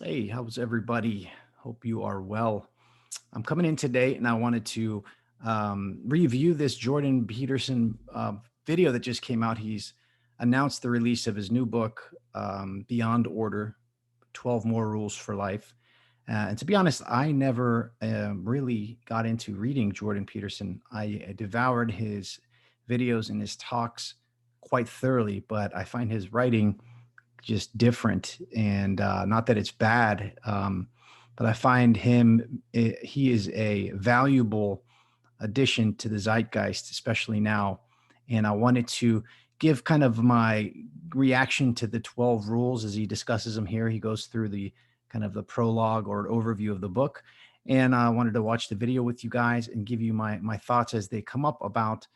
Hey, how's everybody? Hope you are well. I'm coming in today and I wanted to review this Jordan Peterson video that just came out. He's announced the release of his new book, Beyond Order 12 More Rules for Life. And to be honest, I never really got into reading Jordan Peterson. I devoured his videos and his talks quite thoroughly, but I find his writing just different. And not that it's bad, but I find he is a valuable addition to the zeitgeist, especially now. And I wanted to give kind of my reaction to the 12 rules as he discusses them here. He goes through the kind of the prologue or overview of the book. And I wanted to watch the video with you guys and give you my thoughts as they come up about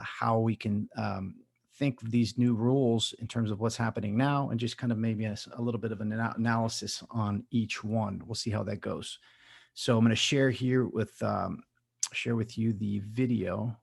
how we can think of these new rules in terms of what's happening now, and just kind of maybe a little bit of an analysis on each one. We'll see how that goes. So I'm going to share with you the video,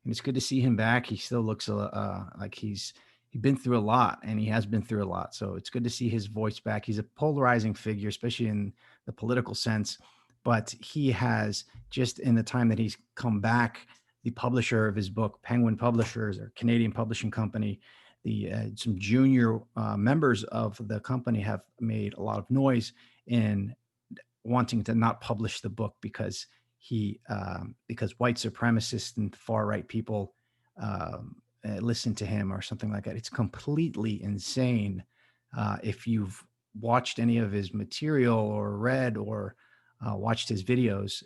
and it's good to see him back. He still looks like he's been through a lot, and he has been through a lot. So it's good to see his voice back. He's a polarizing figure, especially in the political sense, but he has, just in the time that he's come back, the publisher of his book, Penguin Publishers, or Canadian publishing company, some junior members of the company have made a lot of noise in wanting to not publish the book because because white supremacists and far right people listen to him or something like that. It's completely insane. If you've watched any of his material or read or watched his videos,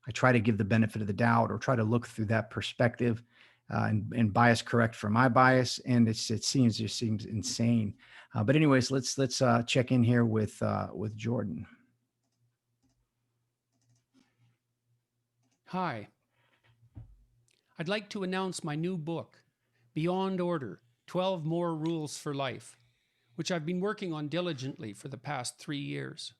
I try to give the benefit of the doubt or try to look through that perspective and bias correct for my bias. And it seems insane. But anyways, let's check in here with Jordan. Hi. I'd like to announce my new book, Beyond Order, 12 More Rules for Life, which I've been working on diligently for the past 3 years.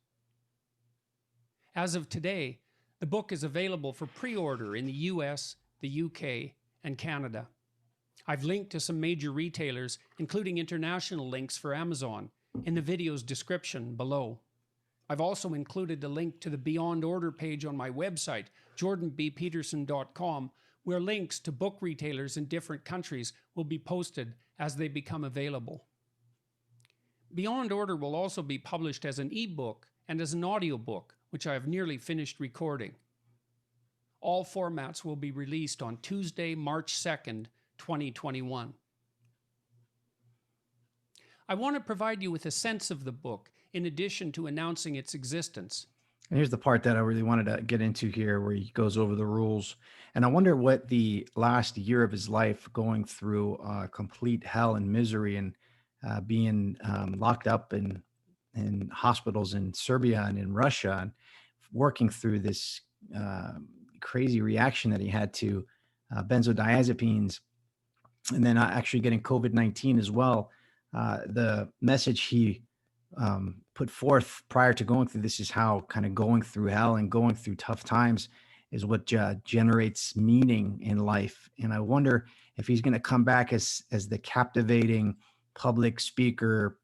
As of today, the book is available for pre-order in the US, the UK, and Canada. I've linked to some major retailers, including international links for Amazon, in the video's description below. I've also included a link to the Beyond Order page on my website, jordanbpeterson.com, where links to book retailers in different countries will be posted as they become available. Beyond Order will also be published as an ebook and as an audiobook, which I have nearly finished recording. All formats will be released on Tuesday, March 2nd, 2021. I want to provide you with a sense of the book in addition to announcing its existence. And here's the part that I really wanted to get into here, where he goes over the rules. And I wonder what the last year of his life going through complete hell and misery and being locked up in hospitals in Serbia and in Russia, and working through this crazy reaction that he had to benzodiazepines, and then actually getting COVID-19 as well. The message he put forth prior to going through this is how kind of going through hell and going through tough times is what generates meaning in life. And I wonder if he's going to come back as the captivating public speaker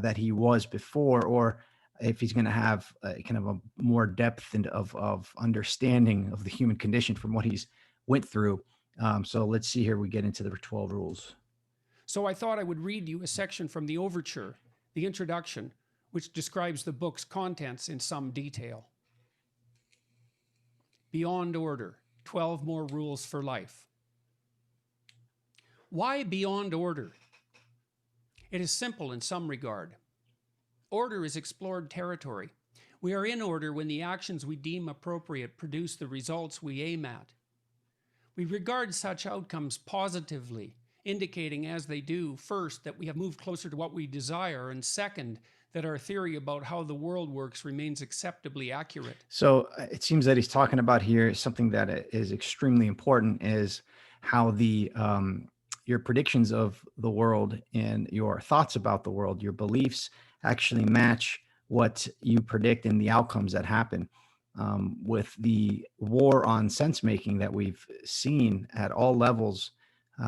that he was before, or if he's going to have kind of a more depth of understanding of the human condition from what he's went through. So let's see here. We get into the 12 rules. So I thought I would read you a section from the overture, the introduction, which describes the book's contents in some detail. Beyond Order, 12 More Rules for Life. Why beyond order? It is simple in some regard. Order is explored territory. We are in order when the actions we deem appropriate produce the results we aim at. We regard such outcomes positively, indicating as they do, first, that we have moved closer to what we desire, and second, that our theory about how the world works remains acceptably accurate. So it seems that he's talking about here something that is extremely important, is how your predictions of the world and your thoughts about the world, your beliefs, actually match what you predict and the outcomes that happen. With the war on sense making that we've seen at all levels,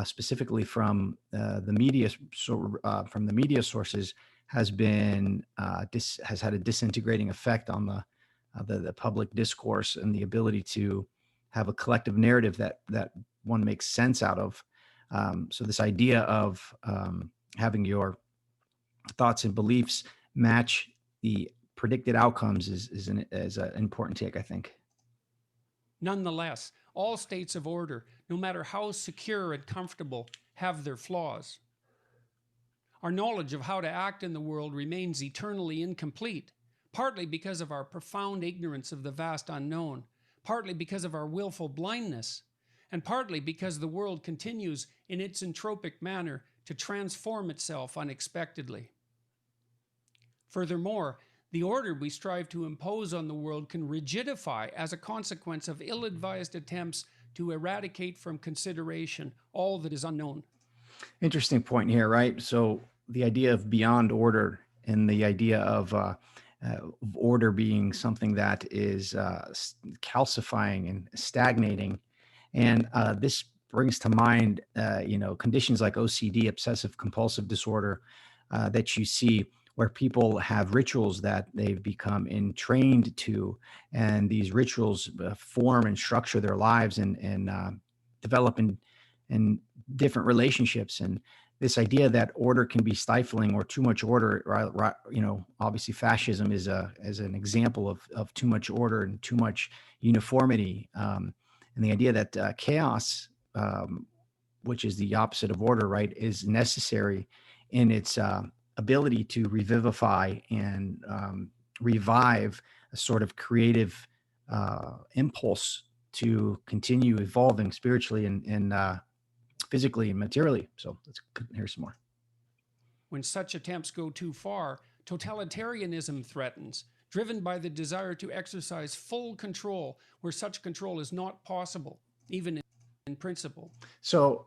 specifically from the media sources, has been has had a disintegrating effect on the public discourse and the ability to have a collective narrative that one makes sense out of. So this idea of having your thoughts and beliefs match the predicted outcomes is an important take, I think. Nonetheless, all states of order, no matter how secure and comfortable, have their flaws. Our knowledge of how to act in the world remains eternally incomplete, partly because of our profound ignorance of the vast unknown, partly because of our willful blindness, and partly because the world continues in its entropic manner to transform itself unexpectedly. Furthermore, the order we strive to impose on the world can rigidify as a consequence of ill-advised attempts to eradicate from consideration all that is unknown. Interesting point here, right? So the idea of beyond order and the idea of order being something that is calcifying and stagnating, and this brings to mind, conditions like OCD, obsessive compulsive disorder, that you see where people have rituals that they've become entrained to, and these rituals form and structure their lives and develop in different relationships. And this idea that order can be stifling or too much order, right, obviously fascism is an example of too much order and too much uniformity, and the idea that chaos, which is the opposite of order, right, is necessary in its ability to revivify and revive a sort of creative impulse to continue evolving spiritually and physically and materially. So let's hear some more. When such attempts go too far, totalitarianism threatens, driven by the desire to exercise full control where such control is not possible, even in principle. So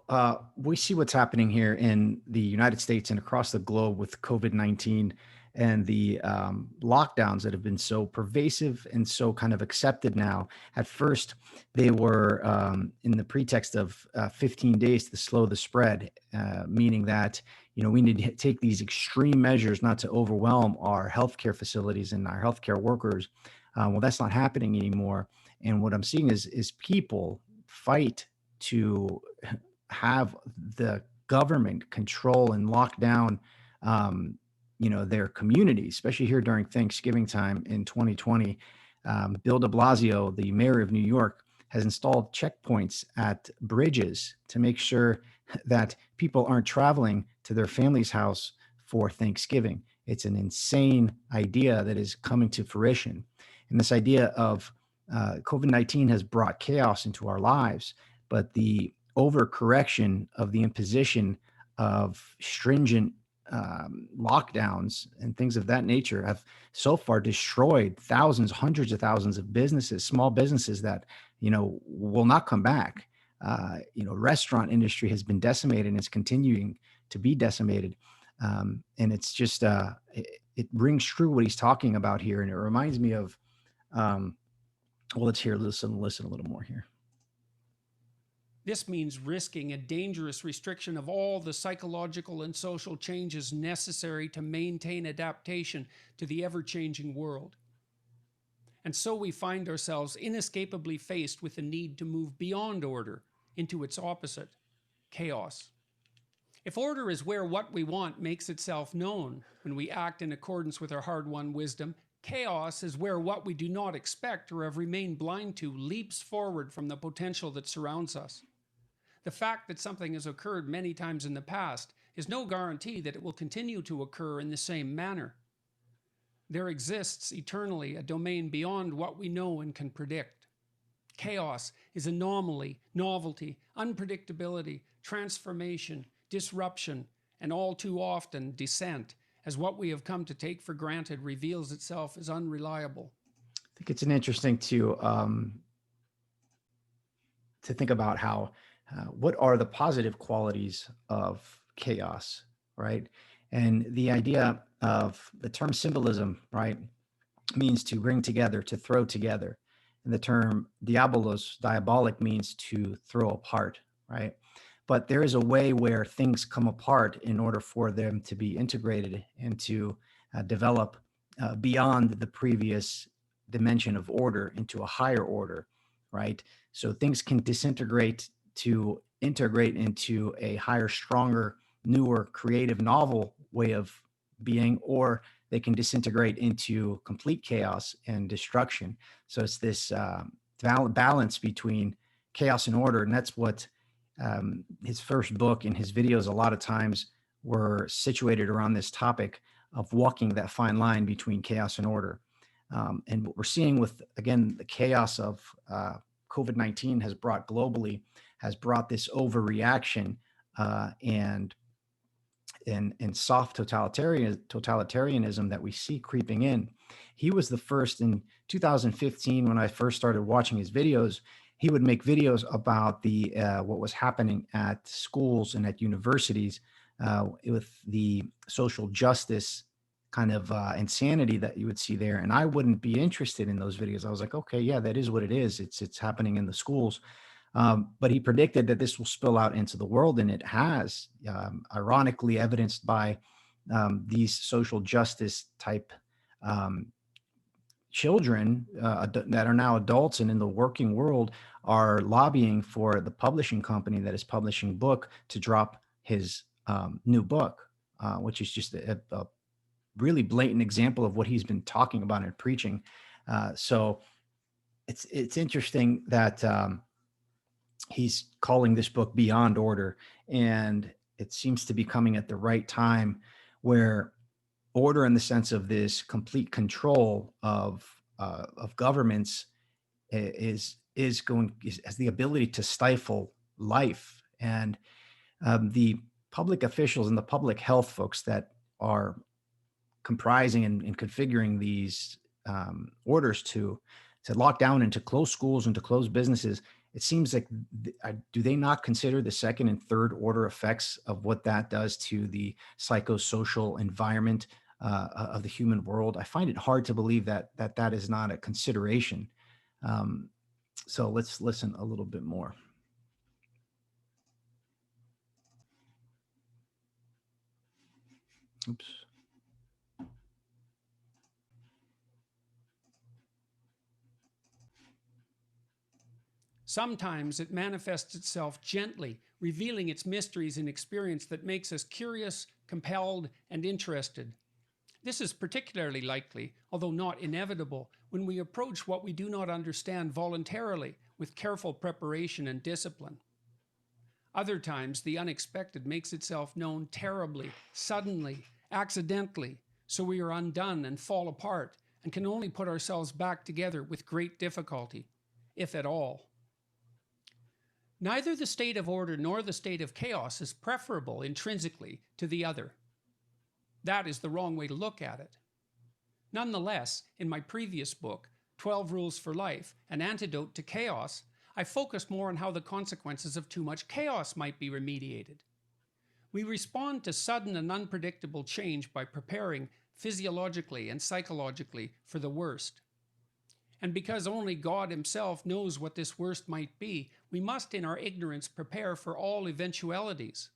we see what's happening here in the United States and across the globe with COVID-19 and the lockdowns that have been so pervasive and so kind of accepted now. At first, they were in the pretext of 15 days to slow the spread, meaning that we need to take these extreme measures not to overwhelm our healthcare facilities and our healthcare workers. Well, that's not happening anymore. And what I'm seeing is people fight to have the government control and lock down, their communities, especially here during Thanksgiving time in 2020. Bill de Blasio, the mayor of New York, has installed checkpoints at bridges to make sure that people aren't traveling to their family's house for Thanksgiving. It's an insane idea that is coming to fruition. And this idea of COVID-19 has brought chaos into our lives, but the overcorrection of the imposition of stringent lockdowns and things of that nature have so far destroyed thousands, hundreds of thousands of businesses, small businesses that will not come back. Restaurant industry has been decimated and it's continuing to be decimated. And it's just it rings true what he's talking about here, and it reminds me of well, listen a little more here. This means risking a dangerous restriction of all the psychological and social changes necessary to maintain adaptation to the ever-changing world. And so we find ourselves inescapably faced with the need to move beyond order into its opposite, chaos. If order is where what we want makes itself known when we act in accordance with our hard-won wisdom, chaos is where what we do not expect or have remained blind to leaps forward from the potential that surrounds us. The fact that something has occurred many times in the past is no guarantee that it will continue to occur in the same manner. There exists eternally a domain beyond what we know and can predict. Chaos is anomaly, novelty, unpredictability, transformation, disruption, and all too often dissent, as what we have come to take for granted reveals itself as unreliable. I think it's an interesting to think about how what are the positive qualities of chaos, right? And the idea of the term symbolism, right, means to bring together, to throw together. And the term diabolos, diabolic, means to throw apart, right? but there is a way where things come apart in order for them to be integrated and to develop beyond the previous dimension of order into a higher order, right? So things can disintegrate to integrate into a higher, stronger, newer, creative, novel way of being, or they can disintegrate into complete chaos and destruction. So it's this balance between chaos and order, and that's what his first book and his videos a lot of times were situated around this topic of walking that fine line between chaos and order. And what we're seeing with, again, the chaos of COVID-19 has brought globally, has brought this overreaction and soft totalitarianism that we see creeping in. He was the first in 2015 when I first started watching his videos. He would make videos about the what was happening at schools and at universities with the social justice kind of insanity that you would see there. And I wouldn't be interested in those videos. I was like, okay, yeah, that is what it is. It's happening in the schools. But he predicted that this will spill out into the world, and it has, ironically evidenced by these social justice type um, children that are now adults and in the working world are lobbying for the publishing company that is publishing book to drop his new book, which is just a really blatant example of what he's been talking about and preaching. So it's interesting that he's calling this book Beyond Order, and it seems to be coming at the right time, where order in the sense of this complete control of governments has the ability to stifle life. And the public officials and the public health folks that are comprising and configuring these orders to lock down and to close schools and to close businesses, it seems like do they not consider the second and third order effects of what that does to the psychosocial environment of the human world? I find it hard to believe that is not a consideration. Um, so let's listen a little bit more. Oops. Sometimes it manifests itself gently, revealing its mysteries and experience that makes us curious, compelled, and interested. This is particularly likely, although not inevitable, when we approach what we do not understand voluntarily with careful preparation and discipline. Other times, the unexpected makes itself known terribly, suddenly, accidentally, so we are undone and fall apart and can only put ourselves back together with great difficulty, if at all. Neither the state of order nor the state of chaos is preferable intrinsically to the other. That is the wrong way to look at it. Nonetheless, in my previous book, 12 Rules for Life, An Antidote to Chaos, I focused more on how the consequences of too much chaos might be remediated. We respond to sudden and unpredictable change by preparing physiologically and psychologically for the worst. And because only God Himself knows what this worst might be, we must in our ignorance prepare for all eventualities.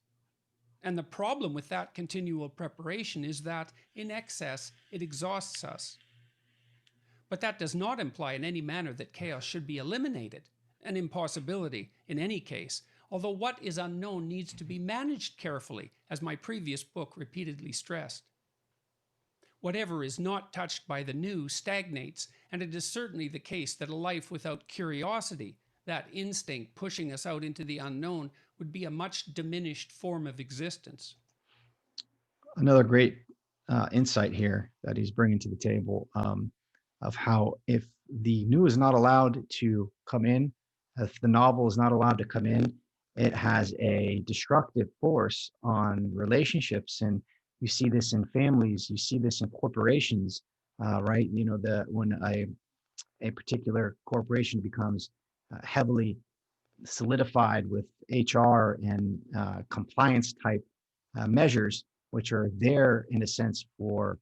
And the problem with that continual preparation is that, in excess, it exhausts us. But that does not imply in any manner that chaos should be eliminated, an impossibility in any case, although what is unknown needs to be managed carefully, as my previous book repeatedly stressed. Whatever is not touched by the new stagnates, and it is certainly the case that a life without curiosity, that instinct pushing us out into the unknown, would be a much diminished form of existence. Another great insight here that he's bringing to the table, of how if the new is not allowed to come in, if the novel is not allowed to come in, it has a destructive force on relationships. And you see this in families, you see this in corporations, right? You know, when a particular corporation becomes heavily solidified with HR and compliance type measures, which are there in a sense for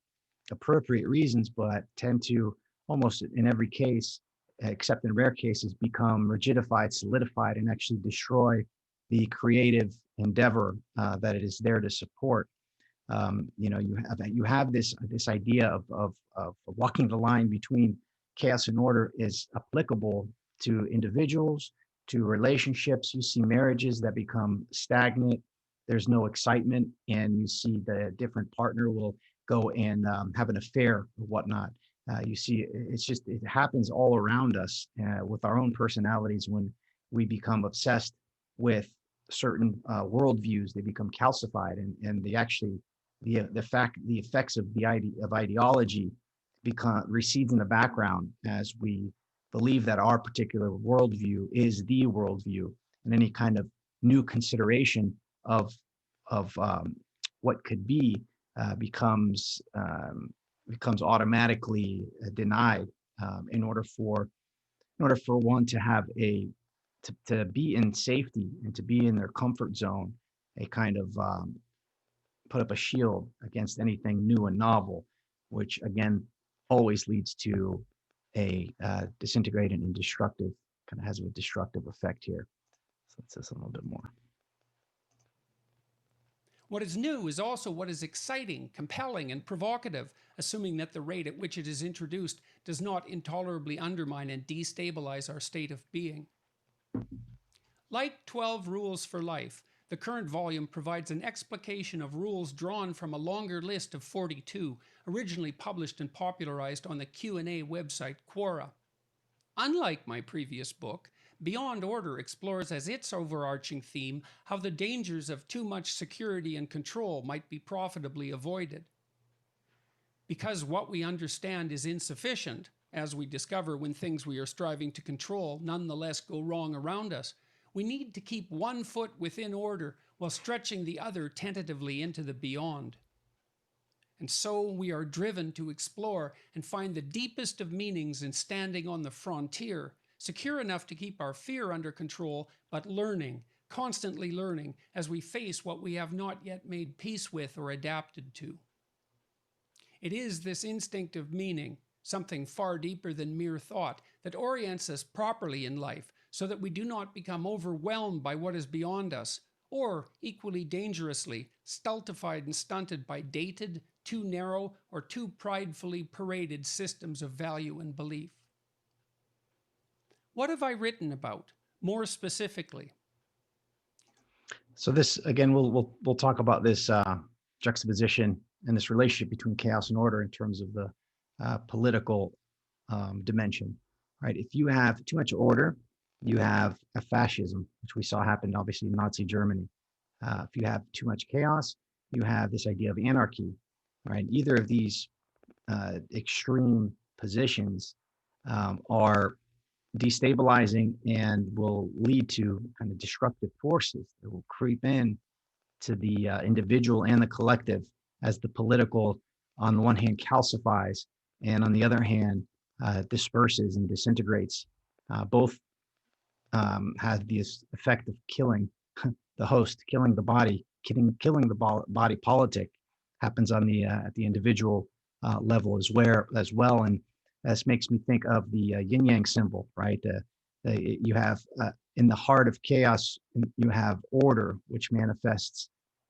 appropriate reasons, but tend to almost in every case, except in rare cases, become rigidified, solidified, and actually destroy the creative endeavor that it is there to support. You have this idea of walking the line between chaos and order is applicable to individuals, to relationships. You see marriages that become stagnant. There's no excitement, and you see the different partner will go and have an affair or whatnot. You see, it happens all around us with our own personalities when we become obsessed with certain worldviews. They become calcified, and they actually the effects of of ideology become recedes in the background as we believe that our particular worldview is the worldview, and any kind of new consideration of what could be becomes automatically denied in order for one to have to be in safety and to be in their comfort zone, a kind of put up a shield against anything new and novel, which again always leads to a disintegrating and destructive, kind of has a destructive effect here. So let's just a little bit more. What is new is also what is exciting, compelling, and provocative, assuming that the rate at which it is introduced does not intolerably undermine and destabilize our state of being. Like 12 Rules for Life, the current volume provides an explication of rules drawn from a longer list of 42, originally published and popularized on the Q&A website Quora. Unlike my previous book, Beyond Order explores as its overarching theme how the dangers of too much security and control might be profitably avoided. Because what we understand is insufficient, as we discover when things we are striving to control nonetheless go wrong around us, we need to keep one foot within order while stretching the other tentatively into the beyond. And so we are driven to explore and find the deepest of meanings in standing on the frontier, secure enough to keep our fear under control, but learning, constantly learning, as we face what we have not yet made peace with or adapted to. It is this instinctive meaning, something far deeper than mere thought, that orients us properly in life so that we do not become overwhelmed by what is beyond us, or, equally dangerously, stultified and stunted by dated, too narrow, or too pridefully paraded systems of value and belief. What have I written about, more specifically? So this again, we'll talk about this juxtaposition and this relationship between chaos and order in terms of the political dimension, right? If you have too much order, you have a fascism, which we saw happen obviously in Nazi Germany. If you have too much chaos, you have this idea of anarchy, right? Either of these extreme positions are destabilizing and will lead to kind of destructive forces that will creep in to the individual and the collective as the political, on the one hand, calcifies, and on the other hand, disperses and disintegrates. Both have this effect of killing the host, killing the body, killing the body politic happens on the at the individual level as well. And this makes me think of the yin yang symbol, right? You have in the heart of chaos, you have order, which manifests.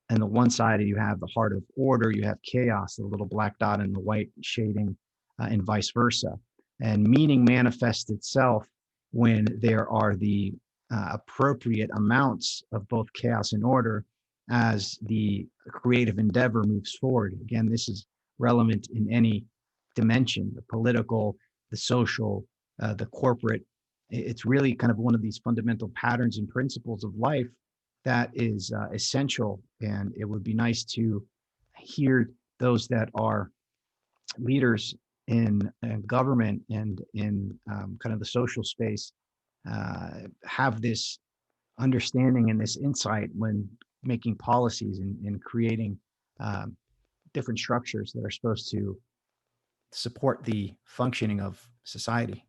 And the one side, you have the heart of order, you have chaos, the little black dot and the white shading, and vice versa. And meaning manifests itself when there are the appropriate amounts of both chaos and order as the creative endeavor moves forward. Again, this is relevant in any dimension, the political, the social, the corporate. It's really kind of one of these fundamental patterns and principles of life that is essential. And it would be nice to hear those that are leaders in government and in kind of the social space have this understanding and this insight when making policies and creating different structures that are supposed to support the functioning of society.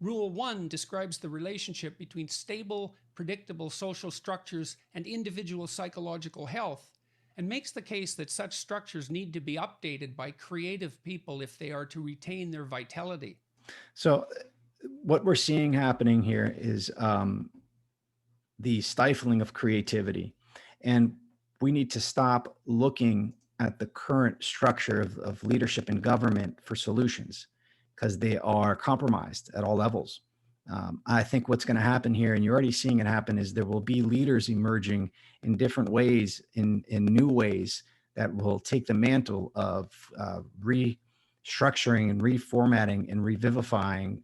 Rule 1 describes the relationship between stable, predictable social structures and individual psychological health, and makes the case that such structures need to be updated by creative people if they are to retain their vitality. So what we're seeing happening here is the stifling of creativity. And we need to stop looking at the current structure of leadership and government for solutions because they are compromised at all levels. I think what's going to happen here, and you're already seeing it happen, is there will be leaders emerging in different ways, in new ways that will take the mantle of restructuring and reformatting and revivifying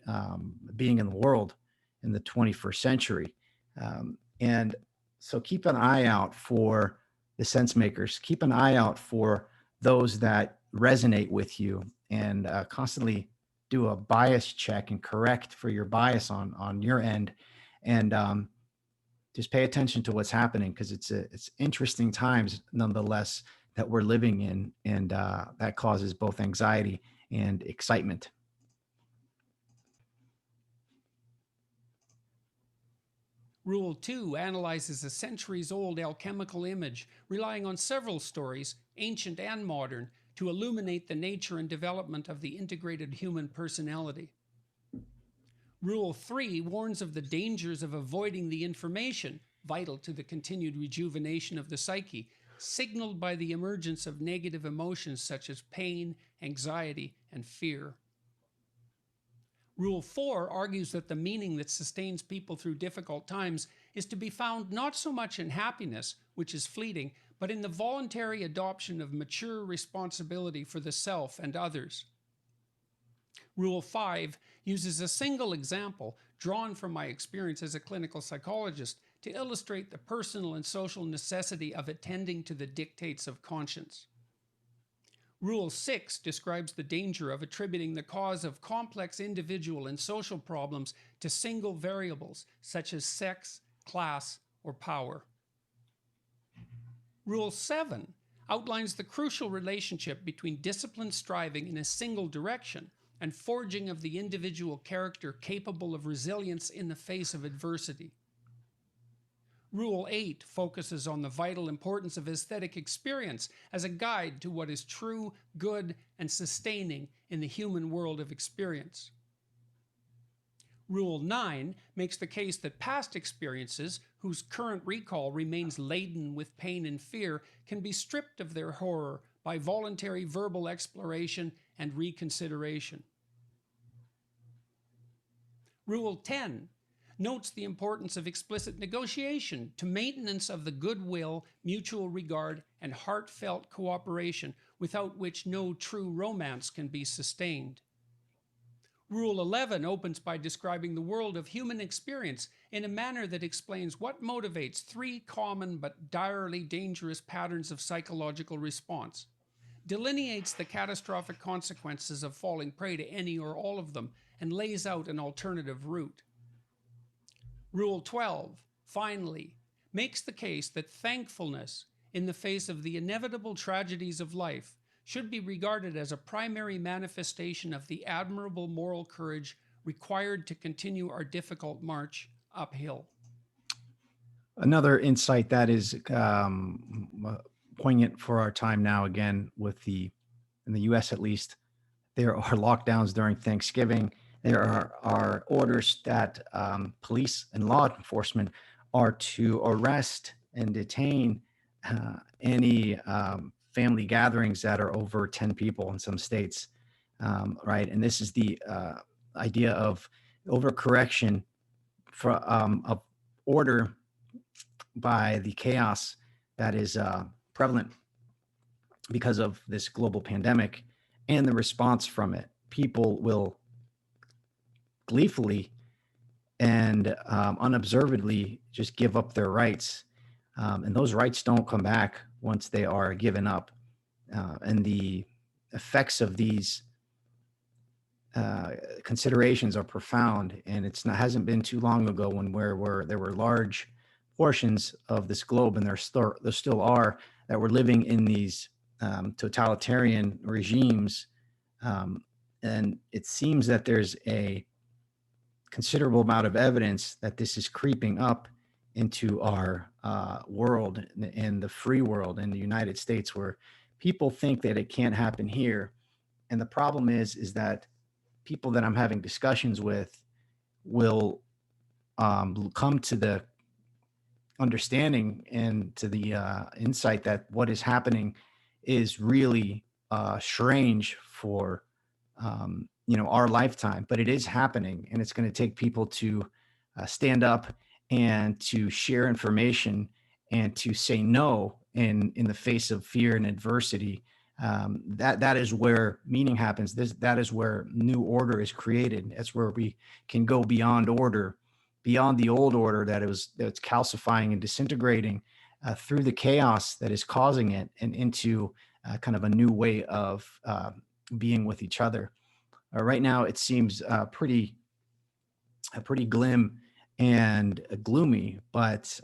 being in the world in the 21st century. And so keep an eye out for the sense makers. Keep an eye out for those that resonate with you, and constantly do a bias check and correct for your bias on your end. And just pay attention to what's happening because it's interesting times nonetheless that we're living in, and that causes both anxiety and excitement. Rule 2 analyzes a centuries old alchemical image, relying on several stories, ancient and modern, to illuminate the nature and development of the integrated human personality. Rule 3 warns of the dangers of avoiding the information vital to the continued rejuvenation of the psyche, signaled by the emergence of negative emotions such as pain, anxiety, and fear. Rule 4 argues that the meaning that sustains people through difficult times is to be found not so much in happiness, which is fleeting, but in the voluntary adoption of mature responsibility for the self and others. Rule 5 uses a single example drawn from my experience as a clinical psychologist to illustrate the personal and social necessity of attending to the dictates of conscience. Rule 6 describes the danger of attributing the cause of complex individual and social problems to single variables such as sex, class, or power. Rule 7 outlines the crucial relationship between disciplined striving in a single direction and forging of the individual character capable of resilience in the face of adversity. Rule 8 focuses on the vital importance of aesthetic experience as a guide to what is true, good, and sustaining in the human world of experience. Rule 9 makes the case that past experiences, whose current recall remains laden with pain and fear, can be stripped of their horror by voluntary verbal exploration and reconsideration. Rule 10 notes the importance of explicit negotiation to maintenance of the goodwill, mutual regard, and heartfelt cooperation without which no true romance can be sustained. Rule 11 opens by describing the world of human experience in a manner that explains what motivates three common but direly dangerous patterns of psychological response, delineates the catastrophic consequences of falling prey to any or all of them, and lays out an alternative route. Rule 12, finally, makes the case that thankfulness in the face of the inevitable tragedies of life should be regarded as a primary manifestation of the admirable moral courage required to continue our difficult march uphill. Another insight that is poignant for our time now, again, in the US at least, there are lockdowns during Thanksgiving. There are orders that police and law enforcement are to arrest and detain any family gatherings that are over 10 people in some states, right? And this is the idea of overcorrection of order by the chaos that is prevalent because of this global pandemic and the response from it. People will gleefully and unobservedly just give up their rights. And those rights don't come back once they are given up. And the effects of these considerations are profound. And hasn't been too long ago when there were large portions of this globe, and there still are, that were living in these totalitarian regimes. And it seems that there's a considerable amount of evidence that this is creeping up into our world, in the free world in the United States, where people think that it can't happen here. And the problem is that people that I'm having discussions with will come to the understanding and to the insight that what is happening is really strange for our lifetime, but it is happening, and it's going to take people to stand up and to share information and to say no in the face of fear and adversity. That is where meaning happens. That is where new order is created. That's where we can go beyond order, beyond the old order that's calcifying and disintegrating through the chaos that is causing it, and into kind of a new way of being with each other. Right now, it seems pretty glim and gloomy, but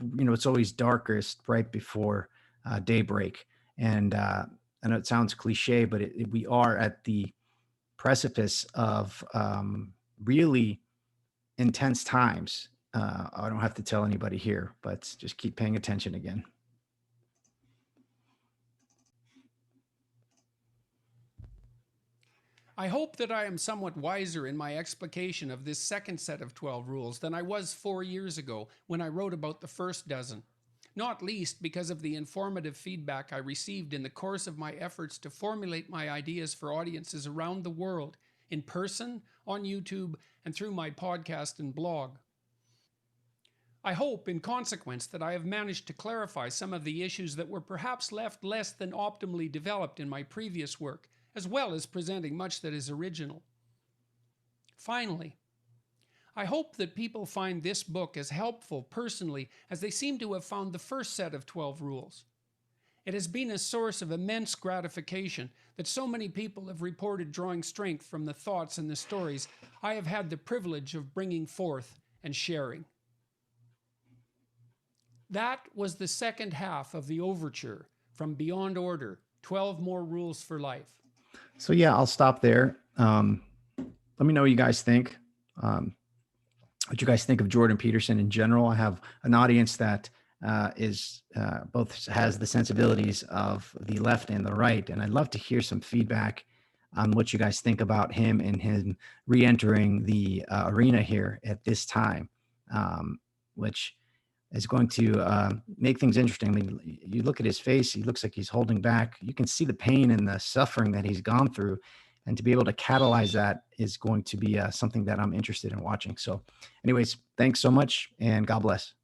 it's always darkest right before daybreak. And I know it sounds cliche, but we are at the precipice of really intense times. I don't have to tell anybody here, but just keep paying attention again. I hope that I am somewhat wiser in my explication of this second set of 12 rules than I was 4 years ago when I wrote about the first dozen, not least because of the informative feedback I received in the course of my efforts to formulate my ideas for audiences around the world, in person, on YouTube, and through my podcast and blog. I hope, in consequence, that I have managed to clarify some of the issues that were perhaps left less than optimally developed in my previous work, as well as presenting much that is original. Finally, I hope that people find this book as helpful personally as they seem to have found the first set of 12 rules. It has been a source of immense gratification that so many people have reported drawing strength from the thoughts and the stories I have had the privilege of bringing forth and sharing. That was the second half of the overture from Beyond Order, 12 More Rules for Life. So yeah, I'll stop there. Let me know what you guys think. What you guys think of Jordan Peterson in general. I have an audience that is both has the sensibilities of the left and the right, and I'd love to hear some feedback on what you guys think about him and him re-entering the arena here at this time, which is going to make things interesting. I mean, you look at his face; he looks like he's holding back. You can see the pain and the suffering that he's gone through, and to be able to catalyze that is going to be something that I'm interested in watching. So, anyways, thanks so much, and God bless.